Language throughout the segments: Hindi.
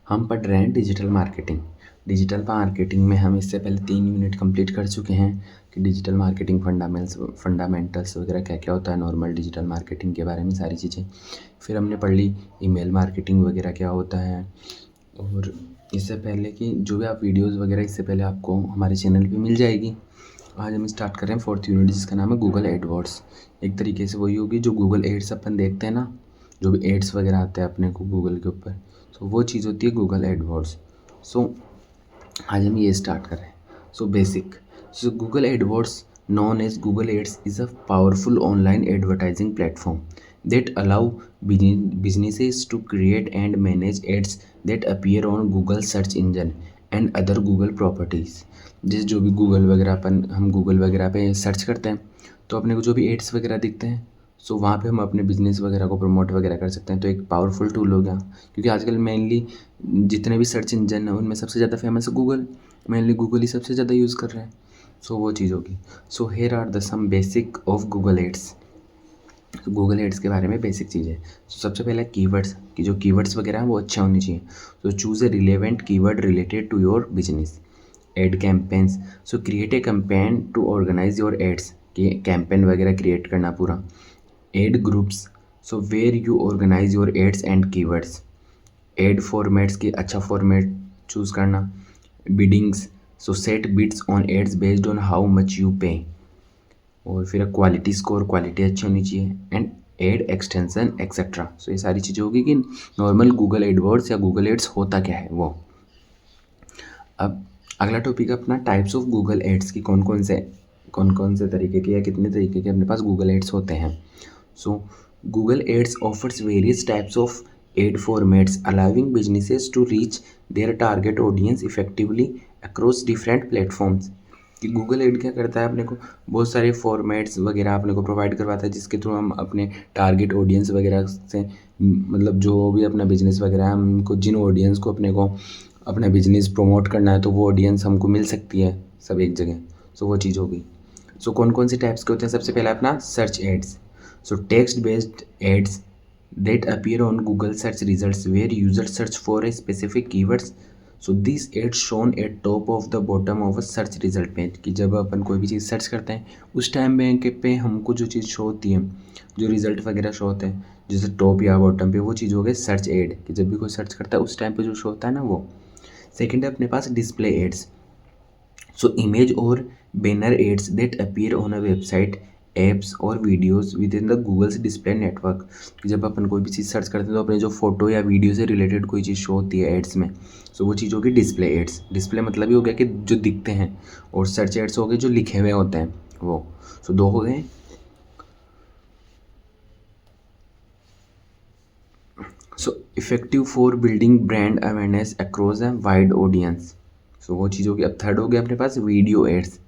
हम पढ़ रहे हैं डिजिटल मार्केटिंग। डिजिटल मार्केटिंग में हम इससे पहले 3 यूनिट कंप्लीट कर चुके हैं कि डिजिटल मार्केटिंग फंडामेंटल्स वगैरह क्या क्या होता है, नॉर्मल डिजिटल मार्केटिंग के बारे में सारी चीज़ें। फिर हमने पढ़ ली ईमेल मार्केटिंग वगैरह क्या होता है। और इससे पहले कि जो भी आप वीडियोज़ वगैरह इससे पहले आपको हमारे चैनल पे मिल जाएगी। आज हम स्टार्ट कर रहे हैं 4th यूनिट जिसका नाम है गूगल एडवर्ड्स। एक तरीके से वही होगी जो गूगल एड्स अपन देखते हैं ना, जो भी एड्स वगैरह आते हैं अपने को गूगल के ऊपर, तो वो चीज़ होती है गूगल एडवर्ड्स। सो आज हम ये स्टार्ट कर रहे हैं। So basic, so Google AdWords known as Google Ads is a powerful online advertising platform that allow businesses to create and manage ads that appear on Google search engine and other Google properties। जैसे जो भी गूगल वगैरह हम गूगल वगैरह पे सर्च करते हैं तो अपने को जो भी एड्स वगैरह दिखते हैं, सो वहाँ पे हम अपने बिजनेस वगैरह को प्रमोट वगैरह कर सकते हैं। तो एक पावरफुल टूल हो गया, क्योंकि आजकल मेनली जितने भी सर्च इंजन हैं उनमें सबसे ज़्यादा फेमस है गूगल। मेनली गूगल ही सबसे ज़्यादा यूज़ कर रहे हैं। सो वो चीज़ होगी। So here are the some basic of Google ads. Google ads के बारे में बेसिक चीज़ें। सबसे पहले कीवर्ड्स, कि जो कीवर्ड्स वगैरह हैं वो अच्छे होने चाहिए। तो choose a relevant keyword related to your business. Ad campaigns, so create a campaign to organise your ads, कि कैंपेन वगैरह क्रिएट करना पूरा। Ad groups, so where you organise your ads and keywords. Ad formats, की अच्छा फॉर्मेट चूज़ करना। Biddings, so set bids on ads based on how much you pay. और फिर क्वालिटी स्कोर, क्वालिटी अच्छी होनी चाहिए। And ad extension etcetera. सो ये सारी चीज़ें होगी कि नॉर्मल गूगल एडवर्ड्स या गूगल एड्स होता क्या है वो। अब अगला टॉपिक अपना टाइप्स ऑफ गूगल एड्स की, कौन कौन से तरीके के या कितने तरीके के अपने पास गूगल एड्स होते हैं। So Google ads offers various types of ad formats allowing businesses to reach their target audience effectively across different platforms. कि गूगल एड क्या करता है, अपने को बहुत सारे फॉर्मेट्स वगैरह अपने को प्रोवाइड करवाता है जिसके थ्रू हम अपने टारगेट ऑडियंस वगैरह से, मतलब जो भी अपना बिजनेस वगैरह है, हमको जिन ऑडियंस को अपने को अपना बिजनेस प्रमोट करना है तो वो ऑडियंस हमको मिल सकती है सब एक जगह। सो वो चीज़ होगी। सो कौन कौन से टाइप्स के होते हैं, सबसे पहला अपना search ads. So text based ads that appear on Google search results where users search for a specific keywords। So these ads shown at top of the bottom of a search result page, कि जब अपन कोई भी चीज़ सर्च करते हैं उस टाइम पे हमको जो चीज़ शो होती है, जो रिजल्ट वगैरह शो होते हैं जैसे टॉप या बॉटम पे, वो चीज़ हो गई सर्च एड, कि जब भी कोई सर्च करता है उस टाइम पे जो शो होता है ना वो। सेकेंड है अपने पास डिस्प्ले एड्स। सो इमेज और banner ads that appear on a website, apps और videos with in the Google's display network. जब अपन कोई भी चीज़ सर्च करते हैं तो अपने जो फोटो या वीडियो से रिलेटेड कोई चीज़ शो होती है एड्स में, सो वो चीज़ होगी डिस्प्ले एड्स। डिस्प्ले मतलब ये हो गया कि जो दिखते हैं, और सर्च एड्स हो गए जो लिखे हुए होते हैं वो। सो दो हो गए। So effective for building brand awareness across a wide audience. So वो चीज़ होगी। अब थर्ड हो गया अपने पास video ads.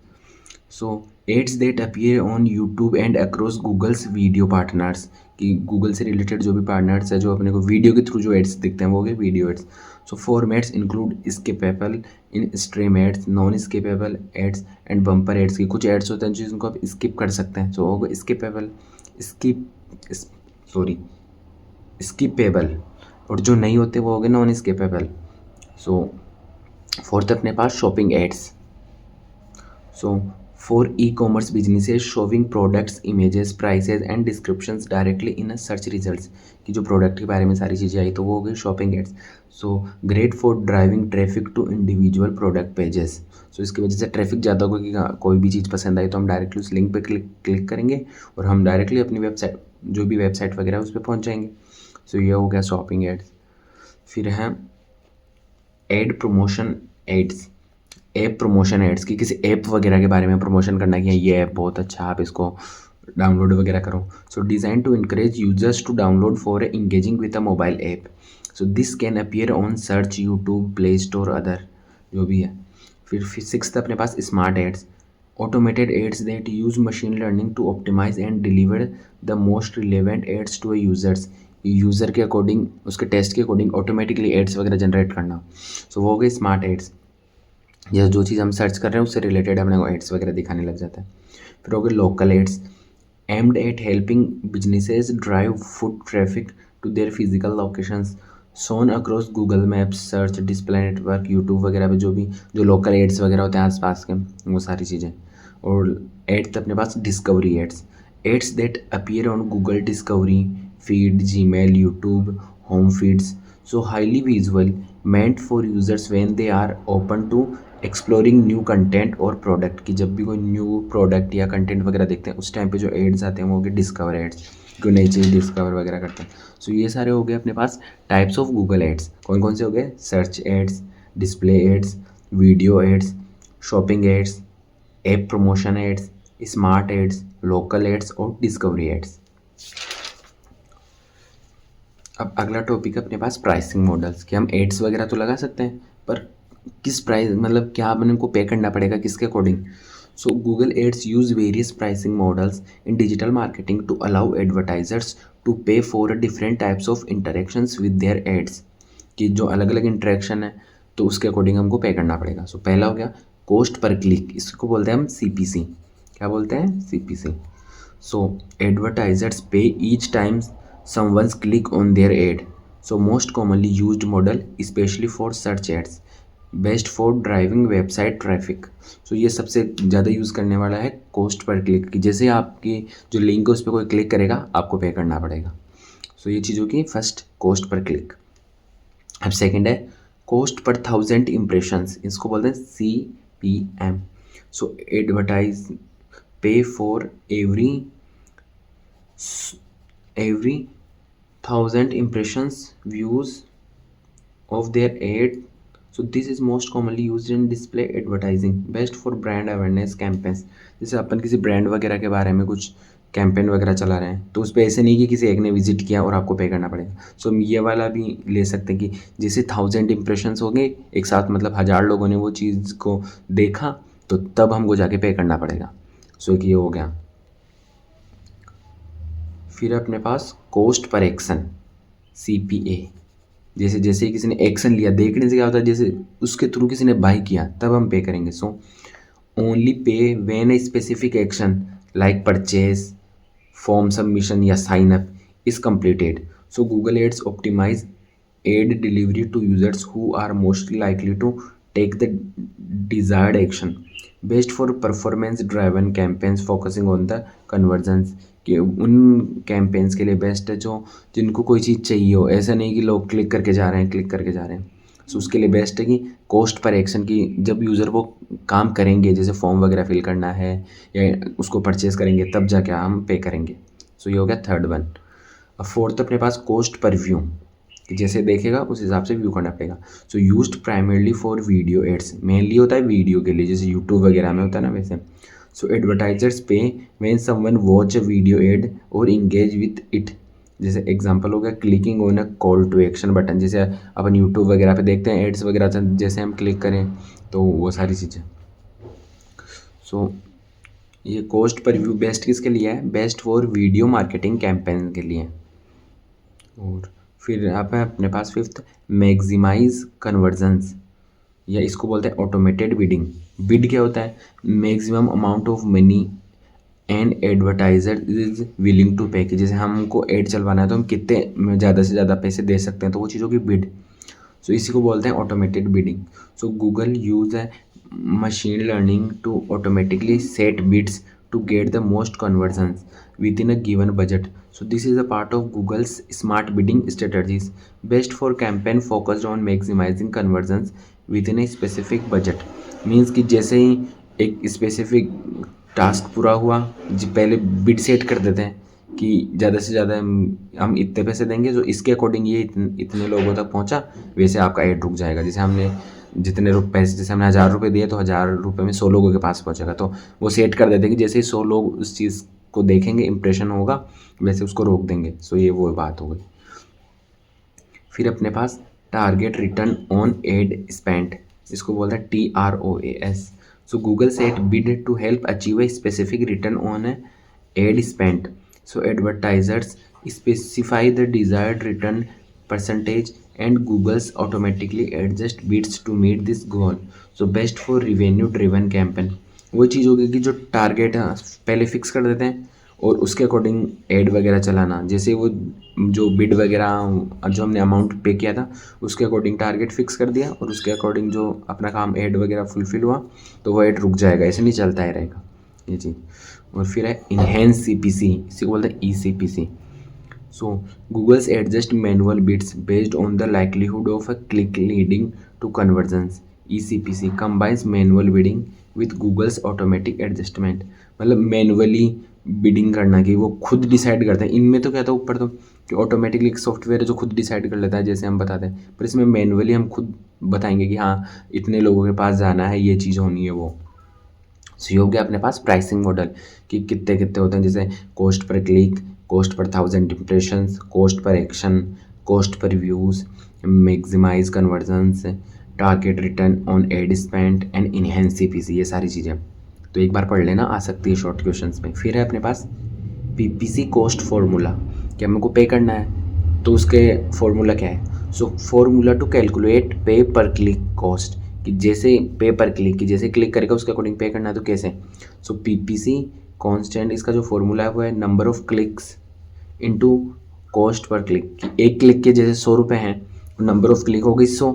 So ads that appear on YouTube and across Google's video partners, कि गूगल से रिलेटेड जो भी पार्टनर्स है जो अपने को वीडियो के थ्रू जो एड्स दिखते हैं वो हो गए video ads. So formats include skippable, in stream ads, non skippable ads and bumper ads. की कुछ एड्स होते हैं जिनको आप स्किप कर सकते हैं, सो हो गए स्किपेबल, स्किप सॉरी स्किपेबल। और जो नहीं होते वो हो गए नॉन स्किपेबल। सो फोर्थ अपने पास shopping ads. So for e commerce businesses showing products, images, prices and descriptions directly in a search results, कि जो प्रोडक्ट के बारे में सारी चीज़ें आई तो वो हो गई shopping ads. So great for driving traffic to individual product pages. So इसकी वजह से ट्रैफिक ज़्यादा होगा कि कोई भी चीज़ पसंद आई तो हम डायरेक्टली उस लिंक पे क्लिक करेंगे और हम डायरेक्टली अपनी वेबसाइट, जो भी वेबसाइट वगैरह उस पर पहुँच जाएंगे। सो ये हो गया शॉपिंग एड्स। फिर है ad promotion ads. App promotion ads, की किसी ऐप वगैरह के बारे में प्रमोशन करना कि ये ऐप बहुत अच्छा, आप इसको डाउनलोड वगैरह करो। So design to encourage users to download for engaging with a mobile app. So this can appear on search, YouTube, play store, other जो भी है। फिर सिक्स्थ अपने पास smart ads. Automated ads that use machine learning to optimise and deliver the most relevant ads to users. User के अकॉर्डिंग, उसके टेस्ट के अकॉर्डिंग ऑटोमेटिकली एड्स वगैरह जनरेट करना। सो वो हो गई स्मार्ट एड्स। या जो चीज़ हम सर्च कर रहे हैं उससे रिलेटेड अपने को एड्स वगैरह दिखाने लग जाता है। फिर हो गए local ads, aimed at helping businesses drive foot traffic to their physical locations. Shown across Google maps, search, display network, YouTube वगैरह पे जो लोकल एड्स वगैरह होते हैं आसपास के, वो सारी चीज़ें। और एड्स अपने पास discovery ads, ads that appear on Google discovery feed, Gmail, YouTube home feeds, so highly visual, meant for users when they are open to exploring new content और प्रोडक्ट, की जब भी कोई न्यू प्रोडक्ट या कंटेंट वगैरह देखते हैं उस टाइम पे जो एड्स आते हैं वो हो गए डिस्कवर एड्स, कोई नई चीज़ डिस्कवर वगैरह करते हैं। सो ये सारे हो गए अपने पास टाइप्स ऑफ गूगल एड्स। कौन कौन से हो गए? Search ads, display ads, video ads, shopping ads, app promotion ads, smart ads, local ads और डिस्कवरी एड्स। अब अगला टॉपिक है अपने पास प्राइसिंग मॉडल्स, कि हम एड्स वगैरह तो लगा सकते हैं पर किस प्राइस, मतलब क्या अपन को पे करना पड़ेगा, किसके according. So Google ads use various pricing models in digital marketing to allow advertisers to pay for different types of interactions with their ads, कि जो अलग अलग इंटरेक्शन है तो उसके अकॉर्डिंग हमको पे करना पड़ेगा। सो पहला हो गया कॉस्ट पर क्लिक, इसको बोलते हैं हम CPC। क्या बोलते हैं? CPC। So advertisers pay each time someone's click on their ad. So most commonly used model, especially for search ads, best for driving website traffic. So ये सबसे ज़्यादा यूज़ करने वाला है कॉस्ट पर क्लिक, कि जैसे आपकी जो लिंक है उस पर कोई क्लिक करेगा आपको पे करना पड़ेगा। सो ये चीज़ होगी फर्स्ट, कॉस्ट पर क्लिक। अब सेकंड है कॉस्ट पर 1000 इम्प्रेशंस, इसको बोलते हैं CPM। सो एडवर्टाइज पे for every 1000 impressions views of their ad. So this is most commonly used in display advertising, best for brand awareness campaigns। जैसे अपन किसी ब्रांड वगैरह के बारे में कुछ कैंपेन वगैरह चला रहे हैं तो उस पर ऐसे नहीं कि किसी एक ने विजिट किया और आपको पे करना पड़ेगा। सो ये वाला भी ले सकते हैं कि जैसे 1000 इम्प्रेशंस हो गए एक साथ, मतलब 1000 लोगों ने वो चीज़ को देखा तो तब हमको जाके पे करना पड़ेगा। सो एक ये हो गया। फिर अपने पास कॉस्ट पर एक्शन, CPA। जैसे जैसे किसी ने एक्शन लिया, देखने से क्या होता है, जैसे उसके थ्रू किसी ने बाय किया तब हम पे करेंगे। So only pay when a specific action like purchase, form submission या sign up is completed. So Google ads optimise ad delivery to users who are mostly likely to take the desired action, best for performance driven campaigns focusing on the conversions, कि उन कैंपेन्स के लिए बेस्ट है जो जिनको कोई चीज़ चाहिए हो, ऐसा नहीं कि लोग क्लिक करके जा रहे हैं क्लिक करके जा रहे हैं। सो उसके लिए बेस्ट है कि कॉस्ट पर एक्शन, की जब यूज़र वो काम करेंगे जैसे फॉर्म वगैरह फिल करना है या उसको परचेज करेंगे तब जाके हम पे करेंगे। सो ये हो गया थर्ड वन। अब फोर्थ अपने पास कॉस्ट पर व्यू, कि जैसे देखेगा उस हिसाब से व्यू करना पड़ेगा। So used primarily for video ads, mainly होता है वीडियो के लिए, जैसे यूट्यूब वगैरह में होता है ना वैसे। So advertisers pay when someone watch a video ad और इंगेज विथ इट, जैसे एग्जांपल हो गया clicking on a call to action button, जैसे अपन यूट्यूब वगैरह पे देखते हैं एड्स वगैरह, जैसे हम क्लिक करें तो वो सारी चीज़ें। सो ये कॉस्ट पर व्यू बेस्ट किसके लिए है? Best for video marketing campaign के लिए। और फिर यहाँ पे अपने पास फिफ्थ मैक्सिमाइज कन्वर्जन्स, या इसको बोलते हैं ऑटोमेटेड बिडिंग। बिड क्या होता है? Maximum amount of money and advertiser is willing to pay, कि जैसे हमको एड चलवाना है तो हम कितने ज़्यादा से ज़्यादा पैसे दे सकते हैं, तो वो चीज़ों की बिड। सो इसी को बोलते हैं automated bidding. So Google use है machine learning to automatically set bids to get the most conversions within a given budget. So this is a part of Google's smart bidding strategies, best for campaign focused on maximizing conversions within a specific budget. Means कि जैसे ही एक स्पेसिफिक टास्क पूरा हुआ जी पहले बिड सेट कर देते हैं कि ज़्यादा से ज़्यादा हम इतने पैसे देंगे, तो इसके अकॉर्डिंग ये इतने लोगों तक पहुंचा, वैसे आपका ऐड रुक जाएगा। जैसे हमने जितने पैसे, जैसे हमने 1000 रुपये दिए तो 1000 रुपये में 100 लोगों के पास पहुंचेगा, तो वो सेट कर देते हैं कि जैसे ही 100 लोग उस चीज़ को देखेंगे, इंप्रेशन होगा, वैसे उसको रोक देंगे। सो ये वो बात हो गई। फिर अपने पास target return on ad spend, इसको बोलते हैं TROAS। So Google set bid to help achieve a specific return on ad spend. So advertisers specify the desired return percentage and Google's automatically adjust bids to meet this goal. So best for revenue driven campaign। वो चीज़ होगी कि जो टारगेट है पहले फिक्स कर देते हैं और उसके अकॉर्डिंग ऐड वगैरह चलाना। जैसे वो जो बिड वगैरह जो हमने अमाउंट पे किया था उसके अकॉर्डिंग टारगेट फिक्स कर दिया और उसके अकॉर्डिंग जो अपना काम ऐड वगैरह फुलफिल हुआ तो वो ऐड रुक जाएगा, ऐसे नहीं चलता ही रहेगा ये चीज़। और फिर है इनहेंस CPC, इसी को बोलते हैं ECPC। So Google's adjust manual bids based on the likelihood of a click leading to conversions. ECPC combines manual bidding with Google's automatic adjustment। मतलब मैनुअली बिडिंग करना कि वो खुद डिसाइड करते हैं। इनमें तो क्या था ऊपर तो कि ऑटोमेटिकली एक सॉफ्टवेयर है जो खुद डिसाइड कर लेता है जैसे हम बताते हैं, पर इसमें मैनुअली हम खुद बताएंगे कि हाँ इतने लोगों के पास जाना है, ये चीज़ होनी है वो। सो ये हो गया अपने पास प्राइसिंग मॉडल कि कितने कितने होते हैं, जैसे cost per click, cost per 1000 impressions, cost per action, cost per views, maximise conversions, target return on ad spend and enhance CPC, ये सारी चीज़ें तो एक बार पढ़ लेना, आ सकती है शॉर्ट क्वेश्चंस में। फिर है अपने पास PPC कॉस्ट फॉर्मूला कि हमको पे करना है तो उसके फॉर्मूला क्या है। सो फॉर्मूला टू कैलकुलेट पे पर क्लिक कॉस्ट कि जैसे पे पर क्लिक कि जैसे क्लिक करेगा उसके अकॉर्डिंग पे करना है तो कैसे। सो PPC कांस्टेंट इसका जो फॉर्मूला है वो है number of clicks into cost per click कि एक क्लिक के जैसे 100 रुपये हैं, नंबर ऑफ क्लिक हो गई 100,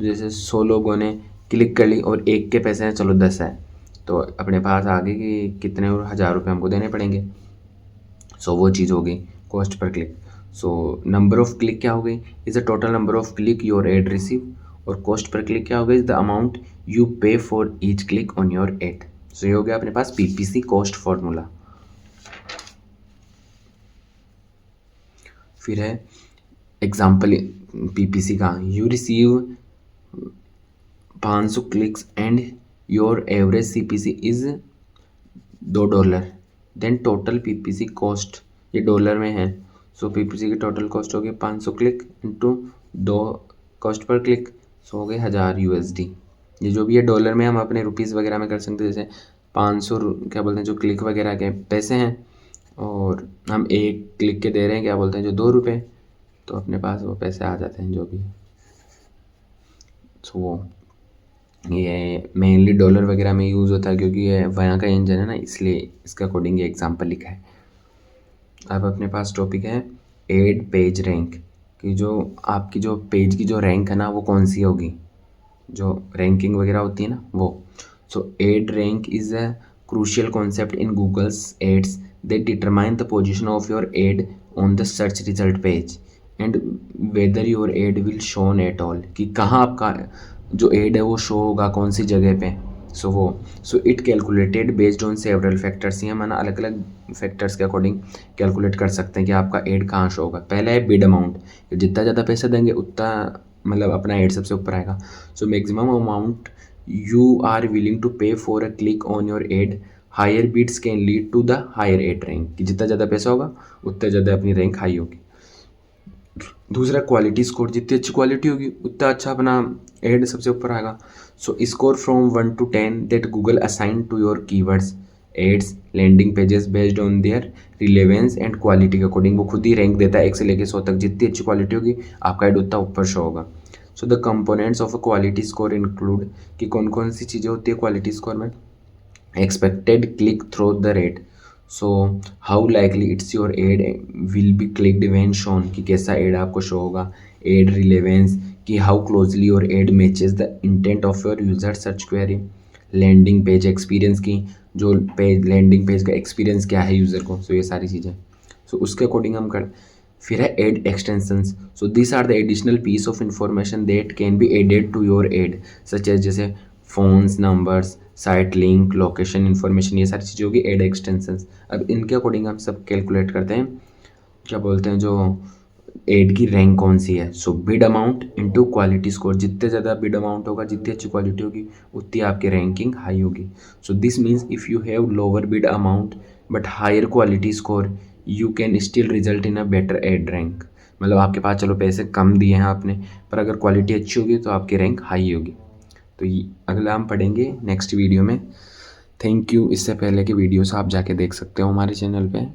जैसे 100 लोगों ने क्लिक कर ली और एक के पैसे हैं चलो 10 है तो अपने पास आ गए कि कितने और 1000 रुपये हमको देने पड़ेंगे। सो वो चीज़ हो गई cost per click. So number of click क्या हो गई, is the total number of click your ad receive, और कॉस्ट पर क्लिक क्या हो गई, is the amount you pay for each click on your ad. So ये हो गया अपने पास PPC कॉस्ट फॉर्मूला। फिर है एग्जाम्पल PPC का, you receive 500 clicks and your average CPC is $2, then total PPC cost, ये डॉलर में है। सो PPC की टोटल कॉस्ट हो गई 500 click into 2 cost per click, so हो गए 1000 USD। ये जो भी है डॉलर में हम अपने रुपीज़ वगैरह में कर सकते हैं, जैसे 500 क्या बोलते हैं जो क्लिक वगैरह के पैसे हैं और हम एक क्लिक के दे रहे हैं क्या बोलते हैं जो 2 रुपये, तो अपने पास वो पैसे आ जाते हैं जो भी। सो वो ये मेनली डॉलर वगैरह में यूज़ होता है क्योंकि ये वहाँ का इंजन है ना, इसलिए इसका कोडिंग ये एग्जांपल लिखा है। अब अपने पास टॉपिक है एड पेज रैंक कि जो आपकी जो पेज की जो रैंक है ना वो कौन सी होगी, जो रैंकिंग वगैरह होती है ना वो। So ad rank is a crucial concept in Google's ads that determine the position of your ad on the search result page and whether your ad will shown at all कि कहाँ आपका जो एड है वो शो होगा कौन सी जगह पे। So it calculated based on several factors, ये हम अलग अलग फैक्टर्स के अकॉर्डिंग कैलकुलेट कर सकते हैं कि आपका एड कहाँ शो होगा। पहला है बिड अमाउंट, जितना ज़्यादा पैसा देंगे उतना मतलब अपना एड सबसे ऊपर आएगा। So maximum amount you are willing to pay for a click on your ad, higher bids can lead to the higher ad rank कि जितना ज़्यादा पैसा होगा उतना ज़्यादा अपनी रैंक हाई होगी। दूसरा क्वालिटी स्कोर, जितनी अच्छी क्वालिटी होगी उतना अच्छा अपना एड सबसे ऊपर आएगा। So score from 1 to 10 that Google assign to your keywords ads landing pages based on their relevance and quality के अकॉर्डिंग वो खुद ही रैंक देता है 1 से लेकर 100 तक। जितनी अच्छी क्वालिटी होगी आपका एड उतना ऊपर शो होगा। So the components of a quality score include कि कौन कौन सी चीज़ें होती है क्वालिटी स्कोर में। Expected click through the rate, so how likely it's your ad will be clicked when shown कि कैसा एड आपको शो होगा। एड रिलेवेंस कि how closely your ad matches the intent of your user search query. Landing page experience की जो पेज लैंडिंग पेज का एक्सपीरियंस क्या है यूज़र को, सो ये सारी चीज़ें सो उसके अकॉर्डिंग हम कर। फिर है ad extensions, so this are the additional piece of information that can be added to your ad such as जैसे phones numbers site link location information, ये सारी चीज़ें होगी एड एक्सटेंशंस। अब इनके अकॉर्डिंग हम सब कैलकुलेट करते हैं क्या बोलते हैं जो एड की रैंक कौन सी है। So bid amount into quality score, जितने ज़्यादा बिड अमाउंट होगा जितनी अच्छी क्वालिटी होगी उतनी आपकी रैंकिंग हाई होगी। So this means if you have lower bid amount but higher quality score you can still result in a better ad rank. मतलब आपके पास चलो पैसे कम दिए हैं आपने पर अगर क्वालिटी अच्छी होगी तो आपकी रैंक हाई होगी। तो ये अगला हम पढ़ेंगे नेक्स्ट वीडियो में। Thank you. इससे पहले की वीडियोस आप जाके देख सकते हो हमारे चैनल पे।